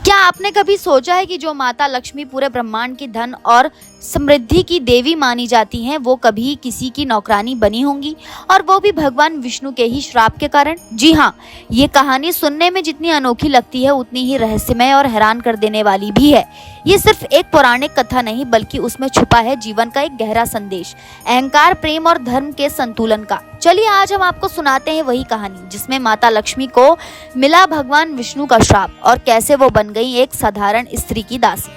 क्या आपने कभी सोचा है कि जो माता लक्ष्मी पूरे ब्रह्मांड की धन और समृद्धि की देवी मानी जाती हैं, वो कभी किसी की नौकरानी बनी होंगी, और वो भी भगवान विष्णु के ही श्राप के कारण? जी हाँ, ये कहानी सुनने में जितनी अनोखी लगती है उतनी ही रहस्यमय और हैरान कर देने वाली भी है। ये सिर्फ एक पौराणिक कथा नहीं, बल्कि उसमें छुपा है जीवन का एक गहरा संदेश, अहंकार, प्रेम और धर्म के संतुलन का। चलिए आज हम आपको सुनाते हैं वही कहानी जिसमें माता लक्ष्मी को मिला भगवान विष्णु का श्राप और कैसे वो बन गई एक साधारण स्त्री की दासी।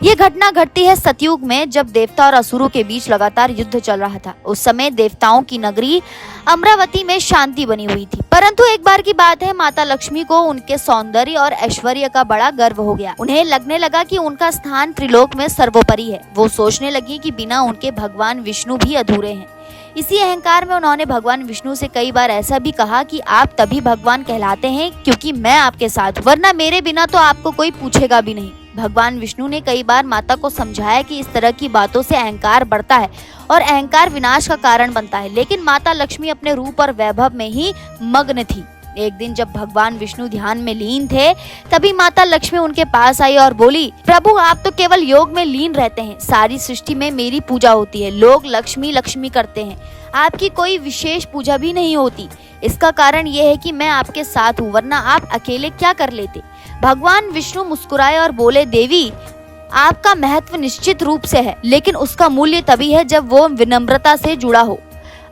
ये घटना घटती है सतयुग में, जब देवता और असुरों के बीच लगातार युद्ध चल रहा था। उस समय देवताओं की नगरी अमरावती में शांति बनी हुई थी, परंतु एक बार की बात है, माता लक्ष्मी को उनके सौंदर्य और ऐश्वर्य का बड़ा गर्व हो गया। उन्हें लगने लगा कि उनका स्थान त्रिलोक में सर्वोपरि है। वो सोचने लगी कि बिना उनके भगवान विष्णु भी अधूरे हैं। इसी अहंकार में उन्होंने भगवान विष्णु से कई बार ऐसा भी कहा कि आप तभी भगवान कहलाते हैं क्योंकि मैं आपके साथ हूं, वरना मेरे बिना तो आपको कोई पूछेगा भी नहीं। भगवान विष्णु ने कई बार माता को समझाया कि इस तरह की बातों से अहंकार बढ़ता है और अहंकार विनाश का कारण बनता है, लेकिन माता लक्ष्मी अपने रूप और वैभव में ही मग्न थी। एक दिन जब भगवान विष्णु ध्यान में लीन थे, तभी माता लक्ष्मी उनके पास आई और बोली, प्रभु आप तो केवल योग में लीन रहते हैं, सारी सृष्टि में मेरी पूजा होती है, लोग लक्ष्मी लक्ष्मी करते हैं, आपकी कोई विशेष पूजा भी नहीं होती। इसका कारण ये है कि मैं आपके साथ हूँ, वरना आप अकेले क्या कर लेते। भगवान विष्णु मुस्कुराए और बोले, देवी आपका महत्व निश्चित रूप से है, लेकिन उसका मूल्य तभी है जब वो विनम्रता से जुड़ा हो।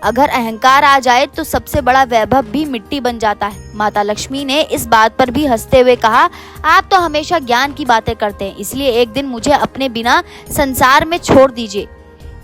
अगर अहंकार आ जाए तो सबसे बड़ा वैभव भी मिट्टी बन जाता है। माता लक्ष्मी ने इस बात पर भी हंसते हुए कहा, आप तो हमेशा ज्ञान की बातें करते हैं, इसलिए एक दिन मुझे अपने बिना संसार में छोड़ दीजिए,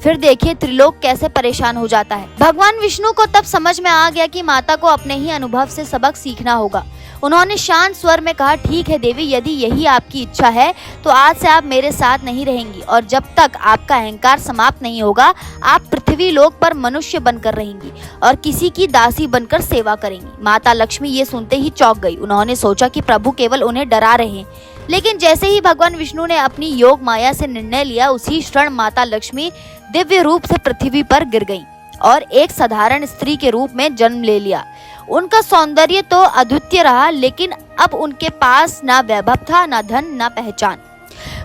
फिर देखिए त्रिलोक कैसे परेशान हो जाता है। भगवान विष्णु को तब समझ में आ गया कि माता को अपने ही अनुभव से सबक सीखना होगा। उन्होंने शांत स्वर में कहा, ठीक है देवी, यदि यही आपकी इच्छा है तो आज से आप मेरे साथ नहीं रहेंगी, और जब तक आपका अहंकार समाप्त नहीं होगा आप पृथ्वी लोक पर मनुष्य बनकर रहेंगी और किसी की दासी बनकर सेवा करेंगी। माता लक्ष्मी ये सुनते ही चौंक गई। उन्होंने सोचा कि प्रभु केवल उन्हें डरा रहे हैं, लेकिन जैसे ही भगवान विष्णु ने अपनी योग माया से निर्णय लिया, उसी क्षण माता लक्ष्मी दिव्य रूप से पृथ्वी पर गिर गईं और एक साधारण स्त्री के रूप में जन्म ले लिया। उनका सौंदर्य तो अद्वितीय रहा, लेकिन अब उनके पास ना वैभव था, ना धन, ना पहचान।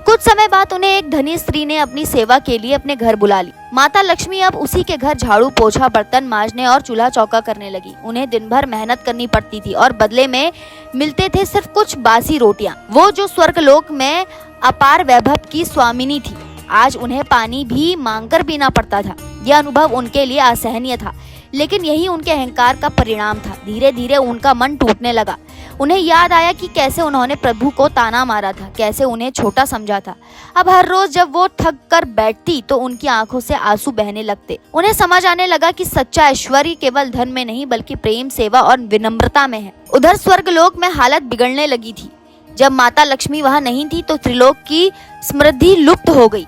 कुछ समय बाद उन्हें एक धनी स्त्री ने अपनी सेवा के लिए अपने घर बुला ली। माता लक्ष्मी अब उसी के घर झाड़ू पोछा, बर्तन मांजने और चूल्हा चौका करने लगी। उन्हें दिन भर मेहनत करनी पड़ती थी और बदले में मिलते थे सिर्फ कुछ बासी रोटियां। वो जो स्वर्गलोक में अपार वैभव की स्वामिनी थी, आज उन्हें पानी भी मांगकर पीना पड़ता था। यह अनुभव उनके लिए असहनीय था, लेकिन यही उनके अहंकार का परिणाम था। धीरे धीरे उनका मन टूटने लगा। उन्हें याद आया कि कैसे उन्होंने प्रभु को ताना मारा था, कैसे उन्हें छोटा समझा था। अब हर रोज जब वो थक कर बैठती तो उनकी आंखों से आंसू बहने लगते। उन्हें समझ आने लगा कि सच्चा ऐश्वर्य केवल धन में नहीं, बल्कि प्रेम, सेवा और विनम्रता में है। उधर स्वर्गलोक में हालत बिगड़ने लगी थी। जब माता लक्ष्मी वहाँ नहीं थी तो त्रिलोक की समृद्धि लुप्त हो गई।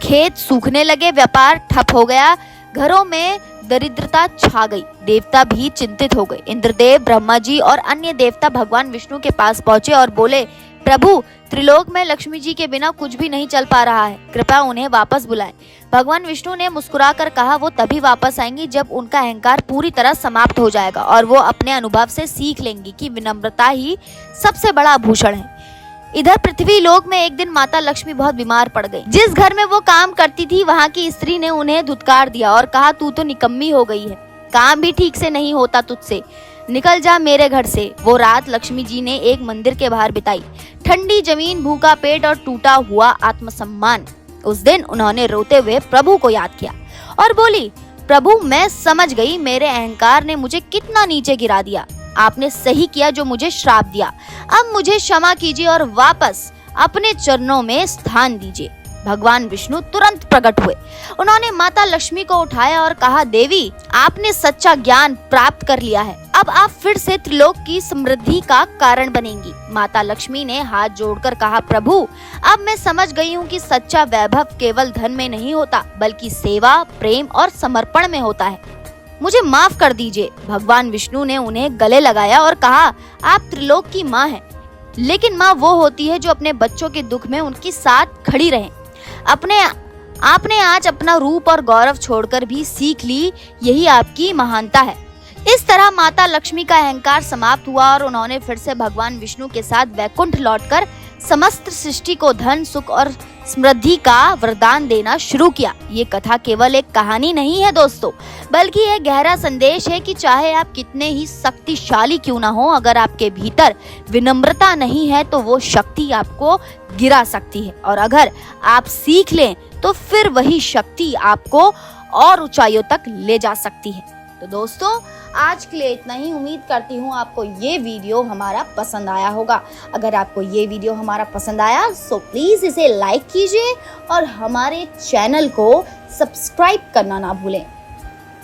खेत सूखने लगे, व्यापार ठप हो गया, घरों में दरिद्रता छा गई। देवता भी चिंतित हो गए। इंद्रदेव, ब्रह्मा जी और अन्य देवता भगवान विष्णु के पास पहुंचे और बोले, प्रभु त्रिलोक में लक्ष्मी जी के बिना कुछ भी नहीं चल पा रहा है, कृपया उन्हें वापस बुलाएं। भगवान विष्णु ने मुस्कुराकर कहा, वो तभी वापस आएंगी जब उनका अहंकार पूरी तरह समाप्त हो जाएगा और वो अपने अनुभव से सीख लेंगी कि विनम्रता ही सबसे बड़ा आभूषण है। इधर पृथ्वी लोक में एक दिन माता लक्ष्मी बहुत बीमार पड़ गई। जिस घर में वो काम करती थी, वहाँ की स्त्री ने उन्हें धुतकार दिया और कहा, तू तो निकम्मी हो गई है, काम भी ठीक से नहीं होता तुझसे, निकल जा मेरे घर से। वो रात लक्ष्मी जी ने एक मंदिर के बाहर बिताई। ठंडी जमीन, भूखा पेट और टूटा हुआ आत्मसम्मान। उस दिन उन्होंने रोते हुए प्रभु को याद किया और बोली, प्रभु मैं समझ गई, मेरे अहंकार ने मुझे कितना नीचे गिरा दिया। आपने सही किया जो मुझे श्राप दिया। अब मुझे क्षमा कीजिए और वापस अपने चरणों में स्थान दीजिए। भगवान विष्णु तुरंत प्रकट हुए। उन्होंने माता लक्ष्मी को उठाया और कहा, देवी आपने सच्चा ज्ञान प्राप्त कर लिया है, अब आप फिर से त्रिलोक की समृद्धि का कारण बनेंगी। माता लक्ष्मी ने हाथ जोड़कर कहा, प्रभु अब मैं समझ गई हूँ कि सच्चा वैभव केवल धन में नहीं होता, बल्कि सेवा, प्रेम और समर्पण में होता है, मुझे माफ कर दीजिए। भगवान विष्णु ने उन्हें गले लगाया और कहा, आप त्रिलोक की माँ हैं, लेकिन माँ वो होती है जो अपने बच्चों के दुख में उनके साथ खड़ी रहे। आपने आज अपना रूप और गौरव छोड़कर भी सीख ली, यही आपकी महानता है। इस तरह माता लक्ष्मी का अहंकार समाप्त हुआ और उन्होंने फिर से भगवान विष्णु के साथ वैकुंठ लौटकर समस्त सृष्टि को धन, सुख और समृद्धि का वरदान देना शुरू किया। ये कथा केवल एक कहानी नहीं है दोस्तों, बल्कि एक गहरा संदेश है कि चाहे आप कितने ही शक्तिशाली क्यों ना हो, अगर आपके भीतर विनम्रता नहीं है तो वो शक्ति आपको गिरा सकती है, और अगर आप सीख लें तो फिर वही शक्ति आपको और ऊंचाइयों तक ले जा सकती है। तो दोस्तों, आज के लिए इतना ही। उम्मीद करती हूँ आपको ये वीडियो हमारा पसंद आया होगा। अगर आपको ये वीडियो हमारा पसंद आया तो प्लीज़ इसे लाइक कीजिए और हमारे चैनल को सब्सक्राइब करना ना भूलें।